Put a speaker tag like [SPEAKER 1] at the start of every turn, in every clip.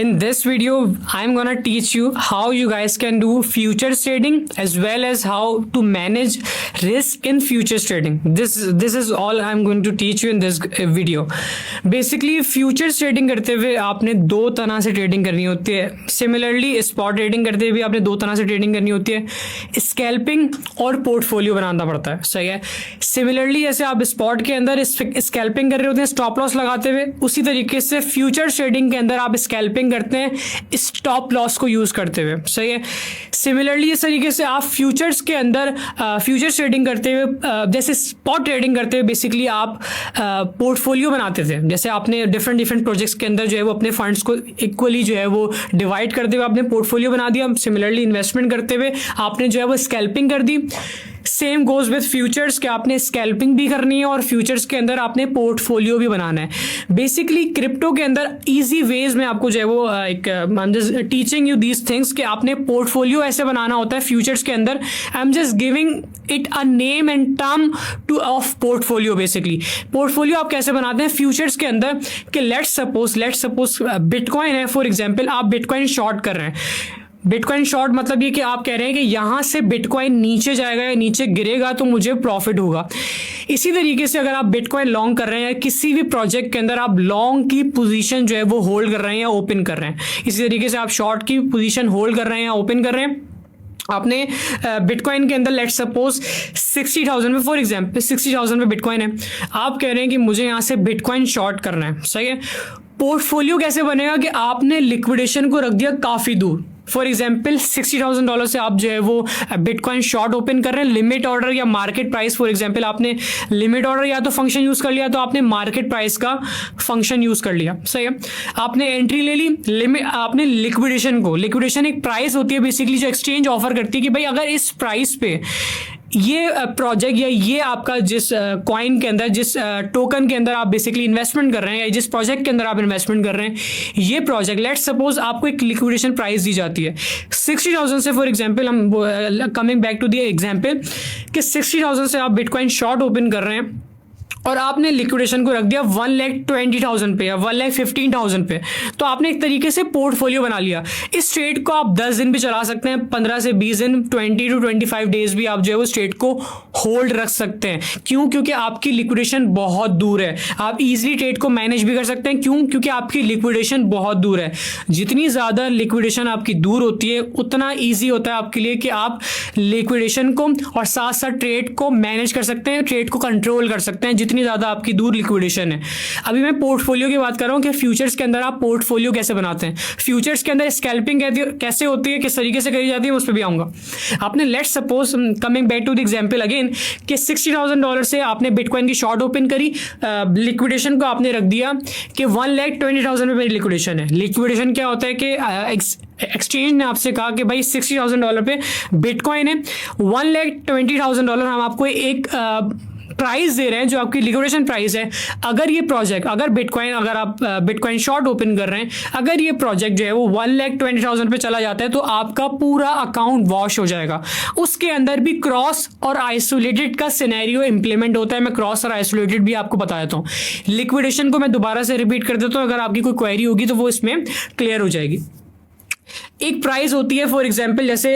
[SPEAKER 1] In this video, I'm gonna teach you how you guys can do futures trading as well as how to manage risk in futures trading. This is all I'm going to teach you in this video. Basically, futures trading करते हुए आपने दो तरह से trading करनी होती है. Similarly, spot trading करते हुए आपने दो तरह से ट्रेडिंग करनी होती है. स्कैल्पिंग और पोर्टफोलियो बनाना पड़ता है. सही है. सिमिलरली जैसे आप स्पॉट के अंदर स्कैल्पिंग कर रहे होते हैं स्टॉप लॉस लगाते हुए, उसी तरीके से फ्यूचर्स ट्रेडिंग के अंदर आप स्कैल्पिंग करते हैं स्टॉप लॉस को यूज करते हुए. सही है. सिमिलरली इस तरीके से आप फ्यूचर्स के अंदर फ्यूचर्स ट्रेडिंग करते हुए जैसे स्पॉट ट्रेडिंग करते हुए बेसिकली आप पोर्टफोलियो बनाते थे. जैसे आपने डिफरेंट प्रोजेक्ट्स के अंदर जो है वो अपने फंड्स को इक्वली जो है वो डिवाइड करते हुए आपने पोर्टफोलियो बना दिया. सिमिलरली इन्वेस्टमेंट करते हुए आपने जो है वो स्कैल्पिंग कर दी. सेम गोज विद फ्यूचर्स कि आपने स्कैल्पिंग भी करनी है और फ्यूचर्स के अंदर आपने पोर्टफोलियो भी बनाना है. बेसिकली क्रिप्टो के अंदर इजी वेज में आपको जो है वो एक I am just teaching you these things कि आपने पोर्टफोलियो ऐसे बनाना होता है फ्यूचर्स के अंदर. I am just giving it a name and term two of portfolio. Basically portfolio आप कैसे बनाते हैं फ्यूचर्स के अंदर कि लेट्स सपोज बिटकॉइन है फॉर एग्जाम्पल. आप बिटकॉइन शॉर्ट कर रहे हैं. बिटकॉइन शॉर्ट मतलब ये कि आप कह रहे हैं कि यहाँ से बिटकॉइन नीचे जाएगा या नीचे गिरेगा तो मुझे प्रॉफिट होगा. इसी तरीके से अगर आप बिटकॉइन लॉन्ग कर रहे हैं किसी भी प्रोजेक्ट के अंदर आप लॉन्ग की पोजीशन जो है वो होल्ड कर रहे हैं या ओपन कर रहे हैं, इसी तरीके से आप शॉर्ट की पोजीशन होल्ड कर रहे हैं या ओपन कर रहे हैं. आपने बिटकॉइन के अंदर लेट्स सपोज 60,000 में फॉर एग्जाम्पल 60,000 में बिटकॉइन है. आप कह रहे हैं कि मुझे यहाँ से बिटकॉइन शॉर्ट करना है. सही है. पोर्टफोलियो कैसे बनेगा कि आपने लिक्विडेशन को रख दिया काफ़ी दूर. फॉर एग्जाम्पल $60,000 से आप जो है वो बिटकॉइन शॉर्ट ओपन कर रहे हैं. लिमिट ऑर्डर या मार्केट प्राइस फॉर एग्जाम्पल आपने लिमिट ऑर्डर या तो फंक्शन यूज़ कर लिया तो आपने मार्केट प्राइस का फंक्शन यूज़ कर लिया. सही है. आपने एंट्री ले ली. लिमिट आपने लिक्विडेशन एक प्राइस होती है बेसिकली जो एक्सचेंज ऑफर करती है कि भाई अगर इस प्राइस पे ये प्रोजेक्ट या ये आपका जिस कॉइन के अंदर जिस टोकन के अंदर आप बेसिकली इन्वेस्टमेंट कर रहे हैं या जिस प्रोजेक्ट के अंदर आप इन्वेस्टमेंट कर रहे हैं ये प्रोजेक्ट लेट्स सपोज आपको एक लिक्विडेशन प्राइस दी जाती है 60,000 से. फॉर एग्जांपल हम coming back to the example कि 60,000 से आप बिटकॉइन शॉर्ट ओपन कर रहे हैं और आपने लिक्विडेशन को रख दिया 1,20,000 पे या 1,15,000 पे. तो आपने एक तरीके से पोर्टफोलियो बना लिया. इस ट्रेड को आप 10 दिन भी चला सकते हैं, 15 से 20 दिन, 20 to 25 डेज भी आप जो है वो ट्रेड को होल्ड रख सकते हैं. क्यों? क्योंकि आपकी लिक्विडेशन बहुत दूर है. आप इजीली ट्रेड को मैनेज भी कर सकते हैं. क्यों? क्योंकि आपकी लिक्विडेशन बहुत दूर है. जितनी ज़्यादा लिक्विडेशन आपकी दूर होती है उतना ईजी होता है आपके लिए कि आप लिक्विडेशन को और साथ साथ ट्रेड को मैनेज कर सकते हैं, ट्रेड को कंट्रोल कर सकते हैं जितनी ज़्यादा आपकी दूर लिक्विडेशन है. अभी मैं पोर्टफोलियो की बात कर रहा हूँ कि फ्यूचर्स के अंदर आप पोर्टफोलियो कैसे बनाते हैं. फ्यूचर्स के अंदर स्कैल्पिंग कैसे होती है, किस तरीके से करी जाती है, उस पर भी आऊँगा. आपने let's suppose coming back to the example again कि $60,000 से आपने बिटकॉइन की शॉर्ट ओपन करी. लिक्विडेशन को आपने रख दिया कि 1,20,000 में मेरी लिक्विडेशन है. लिक्विडेशन क्या होता है कि एक्सचेंज ने आपसे कहा कि भाई $60,000 पे बिटकॉइन है, $1,20,000 हम आपको एक प्राइस दे रहे हैं जो आपकी लिक्विडेशन प्राइस है. अगर ये प्रोजेक्ट अगर आप बिटकॉइन शॉर्ट ओपन कर रहे हैं, अगर ये प्रोजेक्ट जो है वो 1,20,000 पे चला जाता है तो आपका पूरा अकाउंट वॉश हो जाएगा. उसके अंदर भी क्रॉस और आइसोलेटेड का सिनेरियो इंप्लीमेंट होता है. मैं क्रॉस और आइसोलेटेड भी आपको बता देता हूँ. लिक्विडेशन को मैं दोबारा से रिपीट कर देता हूँ, अगर आपकी कोई क्वेरी होगी तो वो इसमें क्लियर हो जाएगी. एक प्राइस होती है फॉर एग्जांपल जैसे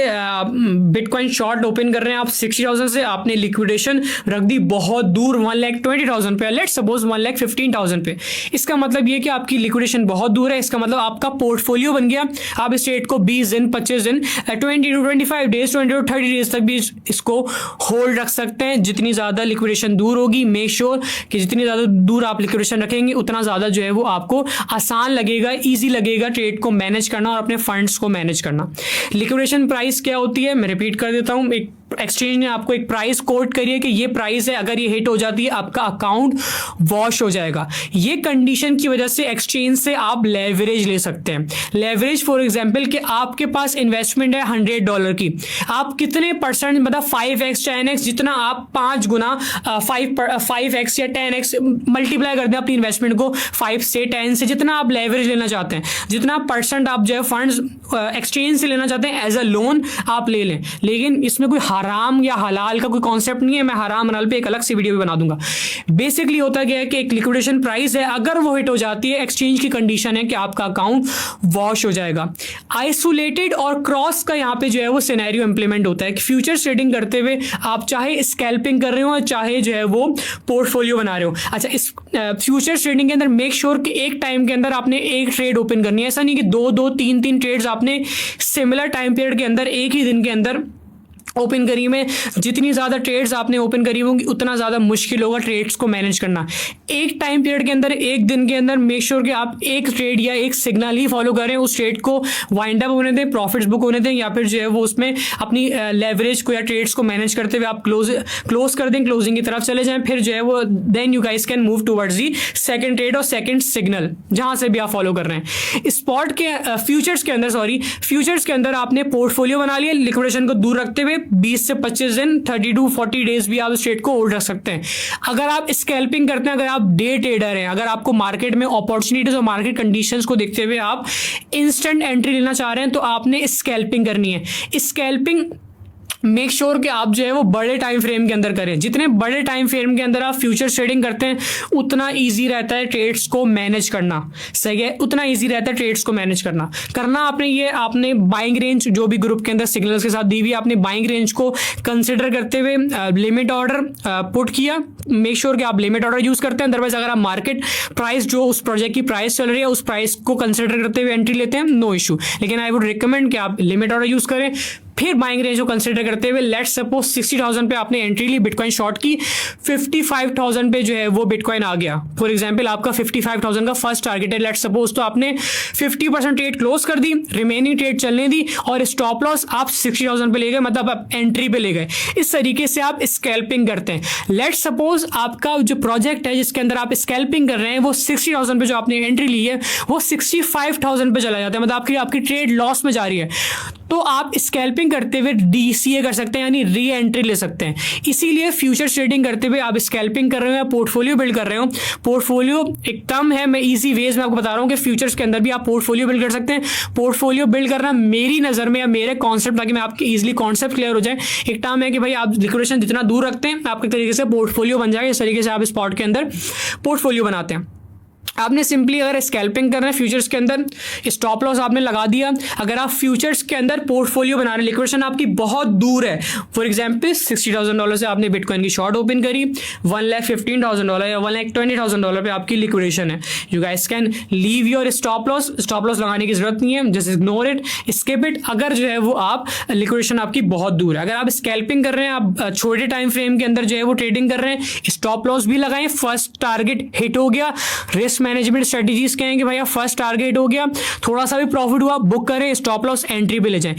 [SPEAKER 1] बिटकॉइन शॉर्ट ओपन कर रहे हैं आप 60,000 से, आपने लिक्विडेशन रख दी बहुत दूर 1,20,000 पे, लेट्स सपोज 1,15,000 पे. इसका मतलब ये कि आपकी लिक्विडेशन बहुत दूर है. इसका मतलब आपका पोर्टफोलियो बन गया. आप इस ट्रेड को 20 दिन 25 दिन 20 to 25 डेज 20 to 30 डेज तक भी इसको होल्ड रख सकते हैं. जितनी ज़्यादा लिक्विडेशन दूर होगी मेक श्योर कि जितनी ज़्यादा दूर आप लिक्विडेशन रखेंगे उतना ज़्यादा जो है वो आपको आसान लगेगा, ईजी लगेगा ट्रेड को मैनेज करना और अपने फंड्स को मैनेज करना. लिक्विडेशन प्राइस क्या होती है मैं रिपीट कर देता हूं. एक एक्सचेंज ने आपको एक प्राइस कोट करी है कि ये प्राइस है, अगर ये हिट हो जाती है आपका अकाउंट वॉश हो जाएगा. ये कंडीशन की वजह से एक्सचेंज से आप लेवरेज ले सकते हैं. लेवरेज फॉर एग्जांपल कि आपके पास इन्वेस्टमेंट है $100 की, आप कितने परसेंट मतलब 5x 10x जितना आप 5 गुना 5x या 10x मल्टीप्लाई कर दें अपनी इन्वेस्टमेंट को 5 से 10 से, जितना आप लेवरेज लेना चाहते हैं, जितना परसेंट आप जो है फंड्स एक्सचेंज से लेना चाहते हैं एज अ लोन आप ले लें. लेकिन इसमें कोई हराम या हलाल का कोई कॉन्सेप्ट नहीं है, मैं हराम हलाल पे एक अलग से वीडियो भी बना दूंगा। बेसिकली होता क्या है कि एक लिक्विडेशन प्राइस है, अगर वो हिट हो जाती है, एक्सचेंज की कंडीशन है कि आपका अकाउंट वॉश हो जाएगा। आइसोलेटेड और क्रॉस का यहाँ पे जो है वो सिनेरियो इंप्लीमेंट होता है कि फ्यूचर ट्रेडिंग करते हुए आप चाहे स्कैल्पिंग कर रहे हो, चाहे जो है वो पोर्टफोलियो बना रहे हो। अच्छा, इस फ्यूचर ट्रेडिंग के अंदर मेक श्योर कि एक टाइम के अंदर आपने एक ट्रेड ओपन करनी है। ऐसा नहीं कि दो दो तीन तीन ट्रेड्स आपने सिमिलर टाइम पीरियड के अंदर एक ही दिन के अंदर ओपन करी में। जितनी ज़्यादा ट्रेड्स आपने ओपन करी होंगी उतना ज़्यादा मुश्किल होगा ट्रेड्स को मैनेज करना। एक टाइम पीरियड के अंदर, एक दिन के अंदर मेक श्योर कि आप एक ट्रेड या एक सिग्नल ही फॉलो करें, उस ट्रेड को वाइंड अप होने दें, प्रॉफिट्स बुक होने दें, या फिर जो है वो उसमें अपनी लेवरेज को या ट्रेड्स को मैनेज करते हुए आप क्लोज कर दें, क्लोजिंग की तरफ चले जाएं। फिर जो है वो then you guys can move towards the second trade और सेकंड सिग्नल, जहां से भी आप फॉलो कर रहे हैं। स्पॉट के फ्यूचर्स के अंदर आपने पोर्टफोलियो बना लिया, लिक्विडेशन को दूर रखते हुए 20 से 25 दिन 30 to 40 डेज भी आप इस ट्रेड को होल्ड रख सकते हैं। अगर आप स्कैल्पिंग करते हैं, अगर आप डे ट्रेडर हैं, अगर आपको मार्केट में अपॉर्चुनिटीज और मार्केट कंडीशंस को देखते हुए आप इंस्टेंट एंट्री लेना चाह रहे हैं, तो आपने स्कैल्पिंग करनी है। स्कैल्पिंग मेक श्योर कि आप जो है वो बड़े टाइम फ्रेम के अंदर करें। जितने बड़े टाइम फ्रेम के अंदर आप फ्यूचर ट्रेडिंग करते हैं उतना इजी रहता है ट्रेड्स को मैनेज करना। सही है, उतना इजी रहता है ट्रेड्स को मैनेज करना आपने बाइंग रेंज जो भी ग्रुप के अंदर सिग्नल्स के साथ दी हुई, आपने बाइंग रेंज को कंसिडर करते हुए लिमिट ऑर्डर पुट किया। मेक श्योर कि आप लिमिट ऑर्डर यूज करते हैं। अदरवाइज अगर आप मार्केट प्राइस जो उस प्रोजेक्ट की प्राइस चल रही है उस प्राइस को कंसिडर करते हुए एंट्री लेते हैं, नो इशू। लेकिन आई वुड रिकमेंड कि आप लिमिट ऑर्डर यूज करें। फिर बाइंग रेंज को कंसिडर करते हुए लेट्स सपोज 60,000 पे आपने एंट्री ली, बिटकॉइन शॉर्ट की, 55,000 पे जो है वो बिटकॉइन आ गया। फॉर एग्जांपल आपका 55,000 का फर्स्ट टारगेट है लेट्स सपोज, तो आपने 50% ट्रेड क्लोज कर दी, रिमेनिंग ट्रेड चलने दी और स्टॉप लॉस आप 60,000 पे ले गए, मतलब आप एंट्री पे ले गए। इस तरीके से आप स्कैल्पिंग करते हैं। लेट्स सपोज आपका जो प्रोजेक्ट है जिसके अंदर आप स्कैल्पिंग कर रहे हैं वो 60,000 पे जो आपने एंट्री ली है वो 65,000 पे चला जाता है, मतलब आपकी ट्रेड लॉस में जा रही है। तो आप स्कैल्पिंग करते हुए DCA कर सकते हैं, यानी री एंट्री ले सकते हैं। इसीलिए फ्यूचर ट्रेडिंग करते हुए आप स्कैल्पिंग कर रहे हो या पोर्टफोलियो बिल्ड कर रहे हो, पोर्टफोलियो एक टर्म है, मैं इजी वेज में आपको बता रहा हूं कि फ्यूचर्स के अंदर भी आप पोर्टफोलियो बिल्ड कर सकते हैं। पोर्टफोलियो बिल्ड करना मेरी नज़र में या मेरे कॉन्सेप्ट, ताकि मैं आपके इजिली कॉन्सेप्ट क्लियर हो जाए, एक टर्म है कि भाई आप लिक्विडेशन जितना दूर रखते हैं आपके तरीके से पोर्टफोलियो बन जाएगा। इस तरीके से आप स्पॉट के अंदर पोर्टफोलियो बनाते हैं। आपने सिंपली अगर स्कैल्पिंग कर रहे हैं फ्यूचर्स के अंदर, स्टॉप लॉस आपने लगा दिया। अगर आप फ्यूचर्स के अंदर पोर्टफोलियो बना रहे हैं, लिक्विडेशन आपकी बहुत दूर है, फॉर एग्जांपल $60,000 से आपने बिटकॉइन की शॉर्ट ओपन करी, $1,15,000 या $1,20,000 पे आपकी लिक्विडेशन है, you guys can leave your stop loss लगाने की जरूरत नहीं है, just ignore it, skip it. अगर जो है वो आप लिक्विडेशन आपकी बहुत दूर है, अगर आप स्कैल्पिंग कर रहे हैं, आप छोटे टाइम फ्रेम के अंदर जो है वो ट्रेडिंग कर रहे हैं, स्टॉप लॉस भी लगाएं। फर्स्ट टारगेट हिट हो गया, रिस्क मैनेजमेंट स्ट्रेटजीज कहेंगे भाई फर्स्ट टारगेट हो गया, थोड़ा सा भी प्रॉफिट हुआ बुक करें, स्टॉप लॉस एंट्री पे ले जाएं।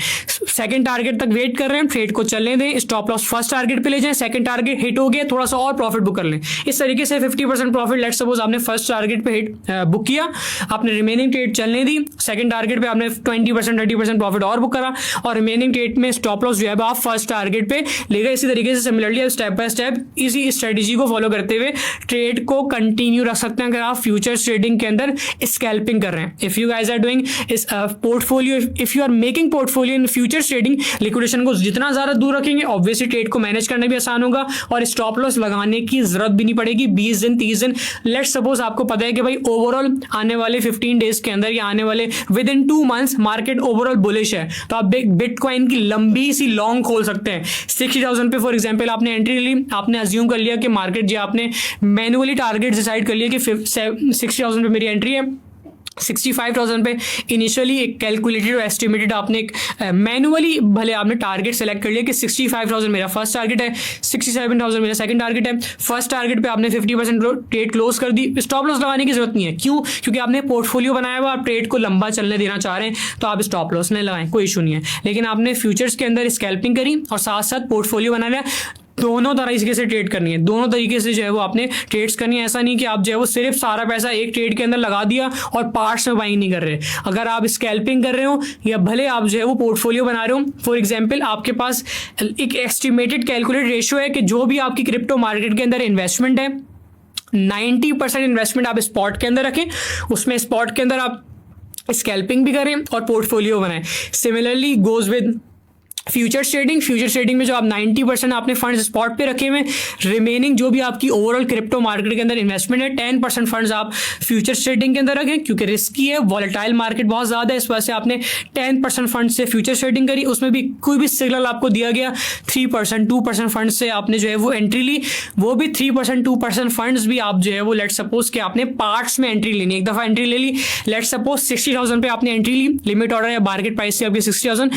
[SPEAKER 1] सेकंड टारगेट तक वेट कर रहे हैं, ट्रेड को चलने दें, स्टॉप लॉस फर्स्ट टारगेट पे ले जाएं, सेकंड टारगेट हिट हो गया, थोड़ा सा और प्रॉफिट बुक कर लें। इस तरीके से 50% प्रॉफिट, लेट्स सपोज आपने फर्स्ट टारगेट पे हिट बुक किया, आपने रिमेनिंग ट्रेड चलने दी, सेकंड टारगेट पे आपने 20% 30% प्रॉफिट और बुक करा और रिमेनिंग ट्रेड में स्टॉप लॉस जो है आप फर्स्ट टारगेट पे ले गए। इसी तरीके से सिमिलरली स्टेप बाय स्टेप इसी स्ट्रेटजी को फॉलो करते हुए ट्रेड को कंटिन्यू रख सकते हैं अगर आप फ्यूचर्स ट्रेडिंग के अंदर स्कैल्पिंग कर रहे हैं। If you guys are doing इस portfolio, if you are making portfolio in futures trading, liquidation को जितना ज्यादा दूर रखेंगे ऑब्वियसली ट्रेड को मैनेज करना भी आसान होगा और स्टॉप लॉस लगाने की जरूरत भी नहीं पड़ेगी। 20 दिन 30 दिन, लेट्स सपोज आपको पता है कि भाई ओवरऑल आने वाले 15 डेज के अंदर या आने वाले with in 2 months market overall bullish है, तो आप बिटकॉइन की लंबी सी लॉन्ग खोल सकते हैं। 60,000 पे फॉर एग्जांपल आपने एंट्री ली, आपने अज्यूम कर लिया कि मार्केट जो आपने मैनुअली टारगेट डिसाइड कर लिया कि 60,000 पे मेरी एंट्री है, 65,000 पे इनिशियली एक कैलकुलेटेड और एस्टिमेटेड आपने एक मैनुअली भले आपने टारगेट सेलेक्ट कर लिया कि 65,000 मेरा फर्स्ट टारगेट है, 67,000 मेरा सेकंड टारगेट है। फर्स्ट टारगेट पे आपने 50% ट्रेड क्लोज कर दी, स्टॉप लॉस लगाने की जरूरत नहीं है। क्यों? क्योंकि आपने पोर्टफोलियो बनाया हुआ, आप ट्रेड को लंबा चलने देना चाह रहे हैं, तो आप स्टॉप लॉस नहीं लगाएं, कोई इशू नहीं है। लेकिन आपने फ्यूचर्स के अंदर स्कैल्पिंग करी और साथ साथ पोर्टफोलियो बना लिया, दोनों तरीके से ट्रेड करनी है, दोनों तरीके से जो है वो आपने ट्रेड्स करनी है। ऐसा नहीं कि आप जो है वो सिर्फ सारा पैसा एक ट्रेड के अंदर लगा दिया और पार्ट्स में बाइंग नहीं कर रहे। अगर आप स्कैल्पिंग कर रहे हो या भले आप जो है वो पोर्टफोलियो बना रहे हो, फॉर एग्जांपल आपके पास एक एस्टिमेटेड कैलकुलेट रेशियो है कि जो भी आपकी क्रिप्टो मार्केट के अंदर इन्वेस्टमेंट है 90% इन्वेस्टमेंट आप स्पॉट के अंदर रखें, उसमें स्पॉट के अंदर आप स्कैल्पिंग भी करें और पोर्टफोलियो बनाएं। Similarly goes with futures trading में जो आप 90% आपने फंड्स स्पॉट पे रखे हुए, रिमेनिंग जो भी आपकी ओवरऑल क्रिप्टो मार्केट के अंदर इन्वेस्टमेंट है 10% फंड्स आप फ्यूचर्स ट्रेडिंग के अंदर रखें, क्योंकि रिस्की है, वॉलेटाइल मार्केट बहुत ज्यादा है, इस वजह से आपने 10% फंड से फ्यूचर्स ट्रेडिंग करी। उसमें भी कोई भी सिग्नल आपको दिया गया 3% 2% फंड से आपने जो है वो एंट्री ली, वो भी 3% 2% फंड्स भी आप जो है वो लेट सपोज कि आपने पार्ट्स में एंट्री लेनी, एक दफा एंट्री ले ली, लेट सपोज 60,000 पे आपने एंट्री ली, लिमिट ऑर्डर या मार्केट प्राइस से आपकी 60,000,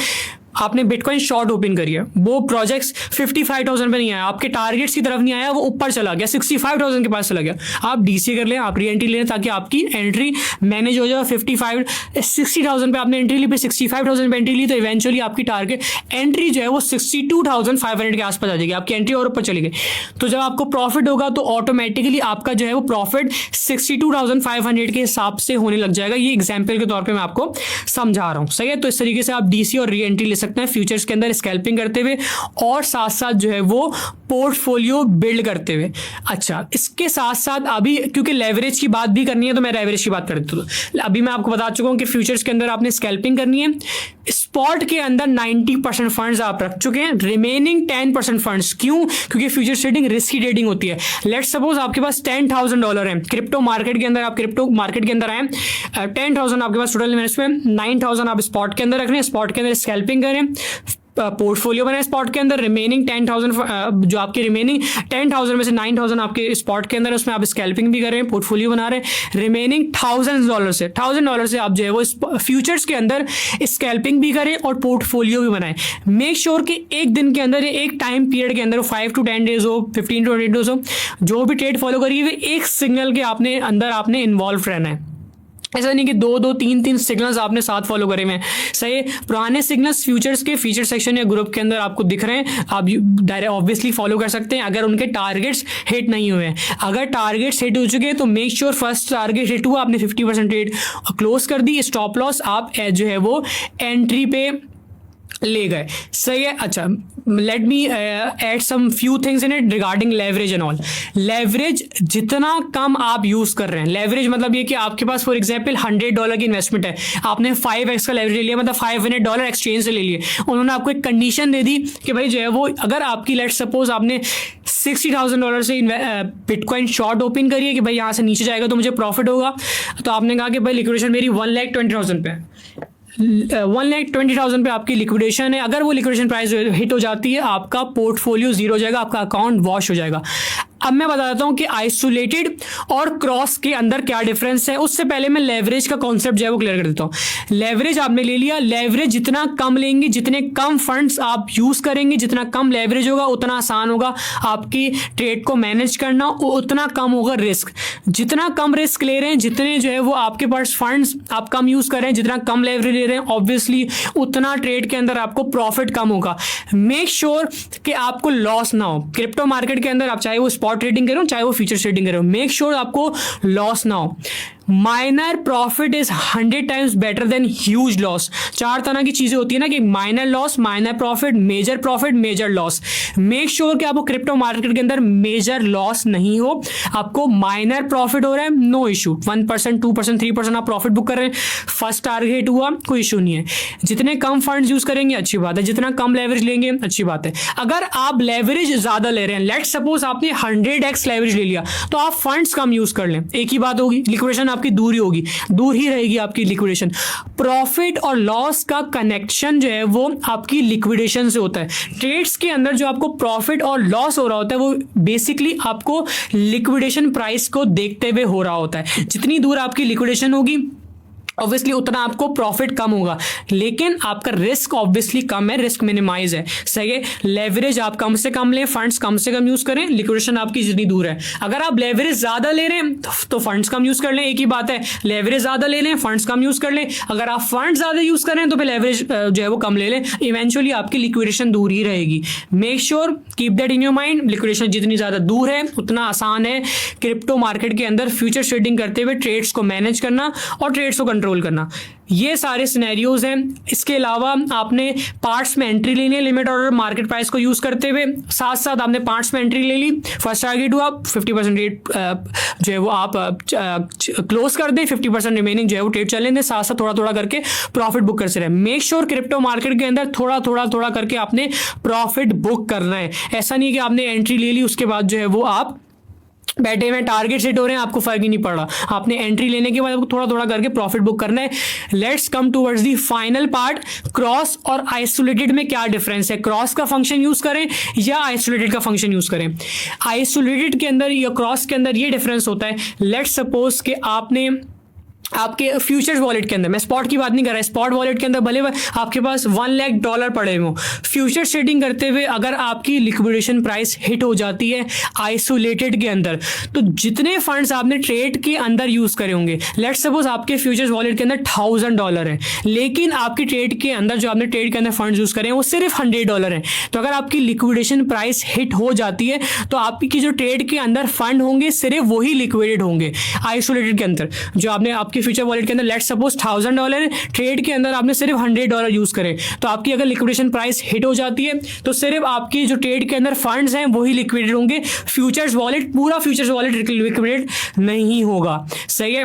[SPEAKER 1] आपने बिटकॉइन शॉर्ट ओपन करी है, वो प्रोजेक्ट्स 55,000 पे नहीं आया, आपके टारगेट्स की तरफ नहीं आया, वो ऊपर चला गया 65,000 के पास चला गया, आप डीसी कर लें, आप री एंट्री लें, ताकि आपकी एंट्री मैनेज हो जाए। 60,000 पे आपने एंट्री ली, फिर 65,000 पे एंट्री ली, तो इवेंचुअली आपकी टारगेट एंट्री जो है वो 62,500 के आसपास आ जाएगी, आपकी एंट्री और ऊपर चली गई। तो जब आपको प्रॉफिट होगा तो ऑटोमेटिकली आपका जो है वो प्रॉफिट 62,500 के हिसाब से होने लग जाएगा। ये एग्जाम्पल के तौर पर मैं आपको समझा रहा हूँ, सही है। तो इस तरीके से आप डीसी और री एंट्री सकते हैं फ्यूचर्स के अंदर स्कैल्पिंग करते हुए, और साथ साथ जो है वो पोर्टफोलियो बिल्ड करते हुए। अच्छा, इसके साथ साथ अभी क्योंकि लेवरेज की बात भी करनी है तो मैं लेवरेज की बात कर देता हूं। अभी मैं आपको बता चुका हूं कि फ्यूचर्स के अंदर आपने स्कैल्पिंग करनी है, स्पॉट के अंदर 90% फंड्स आप रख चुके हैं, रिमेनिंग 10% फंड्स, क्यों? क्योंकि फ्यूचर्स ट्रेडिंग रिस्की ट्रेडिंग होती है। लेट्स सपोज आपके पास $10,000 है क्रिप्टो मार्केट के अंदर, आप क्रिप्टो मार्केट के अंदर आए, 10,000 आपके पास टोटल इन्वेस्टमेंट, 9,000 आप स्पॉट के अंदर रख रहे हैं, स्पॉट के अंदर स्कैल्पिंग करें, पोर्टफोलियो बनाए स्पॉट के अंदर, रिमेनिंग 10,000 जो आपके रिमेनिंग 10,000 में से 9,000 आपके स्पॉट के अंदर, उसमें आप स्कैल्पिंग भी कर रहे हैं, पोर्टफोलियो बना रहे हैं, रिमेनिंग $1,000 से आप जो है वो फ्यूचर्स के अंदर स्कैल्पिंग भी करें और पोर्टफोलियो भी बनाएं। मेक श्योर कि एक दिन के अंदर, एक टाइम पीरियड के अंदर 5 to 10 डेज हो, 15 to 20 डेज हो, जो भी ट्रेड फॉलो करिए हुए एक सिग्नल के आपने अंदर आपने इन्वॉल्व रहना है। ऐसा नहीं कि दो 3 सिग्नल्स आपने साथ फॉलो करे हुए हैं, सही। पुराने सिग्नल्स फ्यूचर्स के फीचर सेक्शन या ग्रुप के अंदर आपको दिख रहे हैं, आप डायरेक्ट ऑब्वियसली फॉलो कर सकते हैं अगर उनके टारगेट्स हिट नहीं हुए हैं। अगर टारगेट्स हिट हो चुके हैं तो make sure first target hit हुआ, आपने 50% ट्रेड क्लोज कर दी, स्टॉप लॉस आप जो है वो एंट्री पे ले गए, सही है। अच्छा, let me add some few things in it regarding leverage and all. Leverage जितना कम आप यूज कर रहे हैं, लेवरेज मतलब ये कि आपके पास फॉर एग्जांपल $100 की इन्वेस्टमेंट है, आपने 5x का लेवरेज ले लिया, मतलब $500 एक्सचेंज से ले लिए, उन्होंने आपको एक कंडीशन दे दी कि भाई जो है वो अगर आपकी लेट सपोज आपने $60,000 से बिटकॉइन शॉर्ट ओपन करिए कि भाई यहाँ से नीचे जाएगा तो मुझे प्रॉफिट होगा, तो आपने कहा कि भाई लिक्विडेशन मेरी 1,20,000 पे, 1,20,000 पे आपकी लिक्विडेशन है। अगर वो लिक्विडेशन प्राइस हिट हो जाती है, आपका पोर्टफोलियो जीरो हो जाएगा, आपका अकाउंट वॉश हो जाएगा। अब मैं बताता हूं कि आइसोलेटेड और क्रॉस के अंदर क्या डिफरेंस है। उससे पहले मैं लेवरेज का कॉन्सेप्ट जो है वो क्लियर कर देता हूं। लेवरेज आपने ले लिया, लेवरेज जितना कम लेंगे, जितने कम फंड्स आप यूज करेंगे, जितना कम लेवरेज होगा उतना आसान होगा आपकी ट्रेड को मैनेज करना, उतना कम होगा रिस्क। जितना कम रिस्क ले रहे हैं, जितने जो है वो आपके पास फंड्स आप कम यूज कर रहे हैं, जितना कम लेवरेज ले रहे हैं, ऑब्वियसली उतना ट्रेड के अंदर आपको प्रॉफिट कम होगा। मेक श्योर कि आपको लॉस ना हो। क्रिप्टो मार्केट के अंदर आप चाहे वो ट्रेडिंग करो चाहे वो फ्यूचर ट्रेडिंग करो, मेक श्योर आपको लॉस ना हो। Minor profit is 100 times better than huge loss. 4 तरह की चीजें होती है ना कि minor loss, minor profit, major loss. Make sure कि आपको क्रिप्टो मार्केट के अंदर मेजर लॉस नहीं हो, आपको माइनर प्रॉफिट हो रहा है, नो इशू। 1%, 2%, 3% आप प्रॉफिट बुक कर रहे हैं, फर्स्ट टारगेट हुआ, कोई इशू नहीं है। जितने कम फंड्स यूज करेंगे अच्छी बात है, जितना कम लेवरेज लेंगे अच्छी बात है। अगर आप लेवरेज ज्यादा ले रहे हैं, लेट्स सपोज आपने 100x लेवरेज ले लिया, तो आप फंड्स कम यूज कर लें, एक ही बात होगी, लिक्विडेशन आपकी दूर ही होगी, दूर ही रहेगी आपकी लिक्विडेशन। प्रॉफिट और लॉस का कनेक्शन जो है वो आपकी लिक्विडेशन से होता है। ट्रेड्स के अंदर जो आपको प्रॉफिट और लॉस हो रहा होता है वो बेसिकली आपको लिक्विडेशन प्राइस को देखते हुए हो रहा होता है। जितनी दूर आपकी लिक्विडेशन होगी ऑब्वियसली उतना आपको प्रॉफिट कम होगा, लेकिन आपका रिस्क ऑब्वियसली कम है, रिस्क मिनिमाइज है, सही है। लेवरेज आप कम से कम लें, फंड्स कम से कम यूज करें, लिक्विडेशन आपकी जितनी दूर है। अगर आप लेवरेज ज्यादा ले रहे हैं तो फंड्स कम यूज कर लें, एक ही बात है। लेवरेज ज्यादा ले लें, फंड्स कम यूज कर लें। अगर आप फंड ज्यादा यूज करें तो फिर लेवरेज जो है वो कम ले लें, इवेंचुअली आपकी लिक्विडेशन दूर ही रहेगी। Make sure keep that in your mind, liquidation जितनी ज्यादा दूर है उतना आसान है क्रिप्टो मार्केट के अंदर फ्यूचर ट्रेडिंग करते हुए ट्रेड्स को मैनेज करना और ट्रेड्स को कंट्रोल कंट्रोल करना। ये सारे सिनेरियोज हैं। इसके अलावा आपने पार्ट्स में एंट्री लेनी है लिमिट ऑर्डर मार्केट प्राइस को यूज करते हुए, साथ साथ आपने पार्ट्स में एंट्री ले ली, फर्स्ट टारगेट हुआ 50% रेट जो है वो आप क्लोज कर दें, 50% रिमेनिंग जो है वो ट्रेड चलें दें, साथ साथ थोड़ा थोड़ा करके प्रॉफिट बुक करते रहे। मेक श्योर क्रिप्टो मार्केट के अंदर थोड़ा थोड़ा थोड़ा करके आपने प्रॉफिट बुक करना है। ऐसा नहीं कि आपने एंट्री ले ली उसके बाद जो है वो आप बैठे में टारगेट सेट हो रहे हैं, आपको फर्क ही नहीं पड़ रहा। आपने एंट्री लेने के बाद आपको थोड़ा थोड़ा करके प्रॉफिट बुक करना है। Let's come towards the final part. Cross और आइसोलेटेड में क्या डिफरेंस है? क्रॉस का फंक्शन यूज करें या आइसोलेटेड का फंक्शन यूज करें? आइसोलेटेड के अंदर या क्रॉस के अंदर ये डिफरेंस होता है। लेट्स सपोज कि आपने आपके फ्यूचर्स वॉलेट के अंदर, मैं स्पॉट की बात नहीं कर रहा, स्पॉट वॉलेट के अंदर भले आपके पास $1,00,000 पड़े हो, फ्यूचर ट्रेडिंग करते हुए अगर आपकी लिक्विडेशन प्राइस हिट हो जाती है आइसोलेटेड के अंदर, तो जितने फंड्स आपने ट्रेड के अंदर यूज करे होंगे, लेट्स सपोज आपके फ्यूचर्स वॉलेट के अंदर $1,000 है, लेकिन आपकी ट्रेड के अंदर जो आपने ट्रेड के अंदर फंड्स यूज करे हैं वो सिर्फ $100 है, तो अगर आपकी लिक्विडेशन प्राइस हिट हो जाती है तो आपकी जो ट्रेड के अंदर फंड होंगे सिर्फ वही लिक्विडेड होंगे आइसोलेटेड के अंदर। जो आपने आपके फ्यूचर वॉलेट के अंदर लेट्स सपोज $1,000 ट्रेड के अंदर आपने सिर्फ $100 यूज करें, तो आपकी अगर लिक्विडेशन प्राइस हिट हो जाती है तो सिर्फ आपकी जो ट्रेड के अंदर फंड्स हैं वही लिक्विडेड होंगे, फ्यूचर्स वॉलेट पूरा फ्यूचर्स वॉलेट लिक्विडेड नहीं होगा। सही है।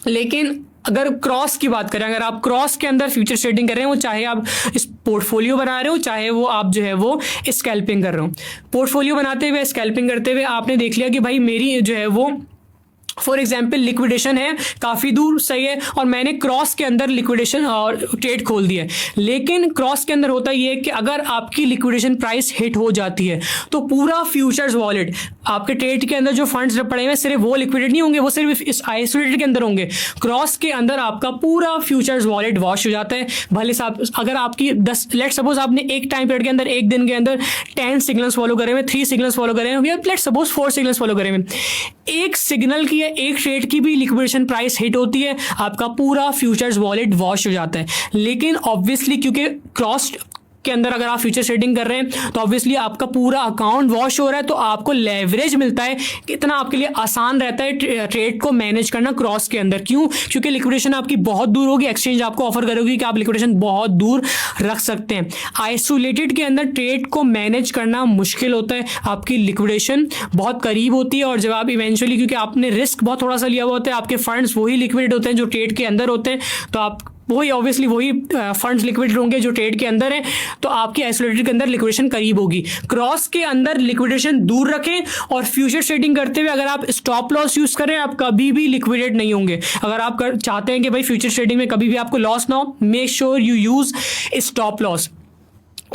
[SPEAKER 1] लेकिन अगर क्रॉस की बात करें, अगर आप क्रॉस के अंदर फ्यूचर ट्रेडिंग कर रहे हो, चाहे आप इस पोर्टफोलियो बना रहे हो, चाहे वो आप जो है वो स्कैल्पिंग कर रहे हो, पोर्टफोलियो बनाते हुए स्कैल्पिंग करते हुए आपने देख लिया कि भाई मेरी जो है वो फॉर एग्जाम्पल लिक्विडेशन है काफ़ी दूर, सही है, और मैंने क्रॉस के अंदर लिक्विडेशन और ट्रेड खोल दिया है। लेकिन क्रॉस के अंदर होता ये है कि अगर आपकी लिक्विडेशन प्राइस हिट हो जाती है तो पूरा फ्यूचर्स वॉलेट आपके ट्रेड के अंदर जो फंड्स पड़े हुए सिर्फ वो लिक्विडेट नहीं होंगे, वो सिर्फ इस आइसोलेटेड के अंदर होंगे। क्रॉस के अंदर आपका पूरा फ्यूचर्स वॉलेट वॉश हो जाता है। भले साहब अगर आपकी 10 लेट सपोज आपने एक टाइम पीरियड के अंदर एक दिन के अंदर 10 सिग्नल्स फॉलो करे हुए, 3 सिग्नल्स फॉलो करे हुए, या लेट सपोज 4 सिग्नल्स फॉलो करे हुए, एक सिग्नल की एक ट्रेड की भी लिक्विडेशन प्राइस हिट होती है, आपका पूरा फ्यूचर्स वॉलेट वॉश हो जाता है। लेकिन ऑब्वियसली क्योंकि क्रॉस के अंदर अगर आप फ्यूचर ट्रेडिंग कर रहे हैं तो ऑब्वियसली आपका पूरा अकाउंट वॉश हो रहा है, तो आपको लेवरेज मिलता है, कितना आपके लिए आसान रहता है ट्रेड को मैनेज करना क्रॉस के अंदर। क्यों? क्योंकि लिक्विडेशन आपकी बहुत दूर होगी, एक्सचेंज आपको ऑफर करेगी कि आप लिक्विडेशन बहुत दूर रख सकते हैं। आइसोलेटेड के अंदर ट्रेड को मैनेज करना मुश्किल होता है, आपकी लिक्विडेशन बहुत करीब होती है, और जब आप इवेंचुअली क्योंकि आपने रिस्क बहुत थोड़ा सा लिया हुआ होता है, आपके फंड्स वही लिक्विडेट होते हैं जो ट्रेड के अंदर होते हैं, तो आप वही ऑब्वियसली वही फंड्स लिक्विडेट होंगे जो ट्रेड के अंदर है, तो आपकी आइसोलेटेड के अंदर लिक्विडेशन करीब होगी। क्रॉस के अंदर लिक्विडेशन दूर रखें, और फ्यूचर ट्रेडिंग करते हुए अगर आप स्टॉप लॉस यूज करें आप कभी भी लिक्विडेट नहीं होंगे। अगर आप चाहते हैं कि भाई फ्यूचर ट्रेडिंग में कभी भी आपको लॉस ना हो, make sure you use stop loss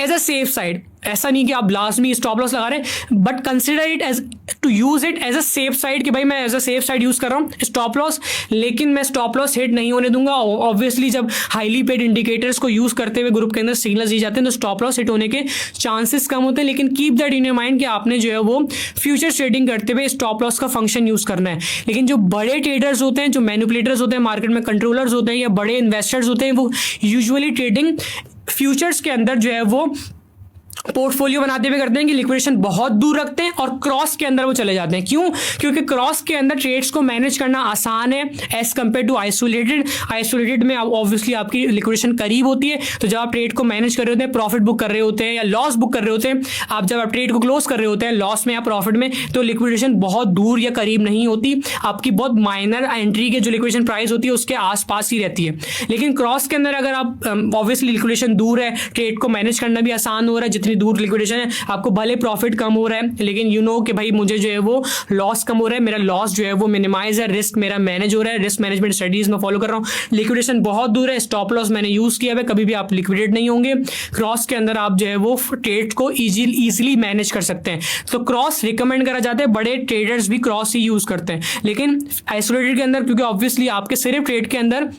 [SPEAKER 1] as a safe side. ऐसा नहीं कि आप लाजमी स्टॉप लॉस लगा रहे हैं, but consider it as to use it as a safe side कि भाई मैं एज अ सेफ साइड यूज कर रहा हूँ स्टॉप लॉस, लेकिन मैं स्टॉप लॉस हिट नहीं होने दूंगा। ऑब्वियसली जब हाईली पेड इंडिकेटर्स को यूज करते हुए ग्रुप के अंदर सिग्नल्स दिए जाते हैं तो स्टॉप लॉस हिट होने के चांसेस कम होते हैं, लेकिन keep that in your mind कि आपने जो है वो फ्यूचर ट्रेडिंग करते हुए स्टॉप लॉस का फंक्शन यूज करना है। लेकिन जो बड़े ट्रेडर्स होते हैं, जो मैनिपुलेटर्स होते हैं, मार्केट में कंट्रोलर्स होते हैं या बड़े इन्वेस्टर्स होते हैं, वो यूजुअली ट्रेडिंग फ्यूचर्स के अंदर जो है वो पोर्टफोलियो बनाते हुए करते हैं कि लिक्विडेशन बहुत दूर रखते हैं और क्रॉस के अंदर वो चले जाते हैं। क्यों? क्योंकि क्रॉस के अंदर ट्रेड्स को मैनेज करना आसान है as compare to isolated. Isolated में ऑब्वियसली आपकी लिक्विडेशन करीब होती है, तो जब आप ट्रेड को मैनेज कर रहे होते हैं, प्रॉफिट बुक कर रहे होते हैं या लॉस बुक कर रहे होते हैं, आप जब आप ट्रेड को क्लोज कर रहे होते हैं लॉस में या प्रॉफिट में, तो लिक्विडेशन बहुत दूर या करीब नहीं होती, आपकी बहुत माइनर एंट्री के जो लिक्विडेशन प्राइस होती है उसके आसपास ही रहती है। लेकिन क्रॉस के अंदर अगर आप ऑब्वियसली लिक्विडेशन दूर है, ट्रेड को मैनेज करना भी आसान हो रहा है, जितनी दूर लिक्विडेशन है आपको भले प्रॉफिट कम हो रहा है, लेकिन यू नो कि भाई मुझे जो है वो लॉस कम हो रहा है, मेरा लॉस जो है वो मिनिमाइज है, रिस्क मेरा मैनेज हो रहा है, रिस्क मैनेजमेंट स्ट्रेटजीज में फॉलो कर रहा हूँ, लिक्विडेशन बहुत दूर है, स्टॉप लॉस मैंने यूज किया है, कभी भी आप लिक्विडेट नहीं होंगे। क्रॉस के अंदर आप जो है वो ट्रेड को इजीली मैनेज कर सकते हैं, तो क्रॉस रिकमेंड करा जाता है, बड़े ट्रेडर्स भी क्रॉस ही यूज करते हैं। लेकिन आइसोलेटेड के अंदर क्योंकि ऑब्वियसली आपके सिर्फ ट्रेड के अंदर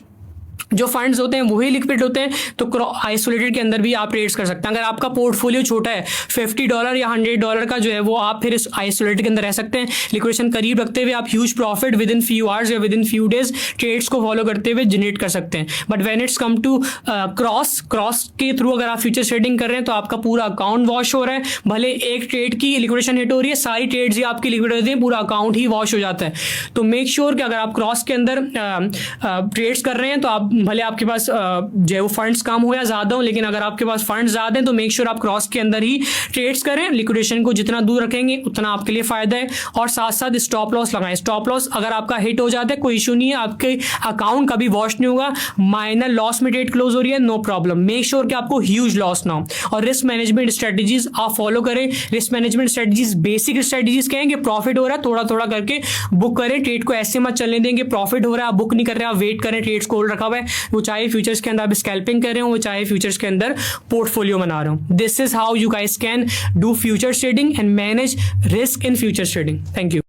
[SPEAKER 1] जो फंड्स होते हैं वही लिक्विड होते हैं, तो आइसोलेटेड के अंदर भी आप ट्रेड्स कर सकते हैं। अगर आपका पोर्टफोलियो छोटा है, $50 या $100 का जो है, वो आप फिर इस आइसोलेटेड के अंदर रह सकते हैं। लिक्विडेशन करीब रखते हुए आप huge profit within few hours या within few days trades को फॉलो करते हुए जनरेट कर सकते हैं। But when it's come to cross के थ्रू अगर आप फ्यूचर ट्रेडिंग कर रहे हैं तो आपका पूरा अकाउंट वॉश हो रहा है। भले एक ट्रेड की लिक्विडेशन हिट हो रही है, सारी ट्रेड्स ही आपकी लिक्विड होती हैं, पूरा अकाउंट ही वॉश हो जाता है। तो मेक श्योर कि अगर आप क्रॉस के अंदर ट्रेड्स कर रहे हैं तो आप भले आपके पास जो है वो फंड्स कम हो या ज्यादा हो, लेकिन अगर आपके पास फंड्स ज्यादा हैं तो मेक श्योर आप क्रॉस के अंदर ही ट्रेड्स करें। लिक्विडेशन को जितना दूर रखेंगे उतना आपके लिए फायदा है। और साथ साथ स्टॉप लॉस लगाएं। स्टॉप लॉस अगर आपका हिट हो जाता है कोई इशू नहीं है, आपके अकाउंट कभी वॉश नहीं होगा। माइनर लॉस में ट्रेड क्लोज हो रही है, नो प्रॉब्लम। मेक श्योर कि आपको ह्यूज लॉस ना हो। और रिस्क मैनेजमेंट स्ट्रेटेजीज आप फॉलो करें। Risk management strategies basic strategies कहेंगे, प्रॉफिट हो रहा है थोड़ा थोड़ा करके बुक करें। ट्रेड को ऐसे मत चलने देंगे, प्रॉफिट हो रहा है आप बुक नहीं कर रहे, आप वेट करें। ट्रेड्स को होल्ड रखा हुआ है, वो चाहे फ्यूचर्स के अंदर आप स्कैल्पिंग कर रहे हो, वो चाहे फ्यूचर्स के अंदर पोर्टफोलियो बना रहे हो। This is how you guys can do future trading and manage risk in future trading. Thank you.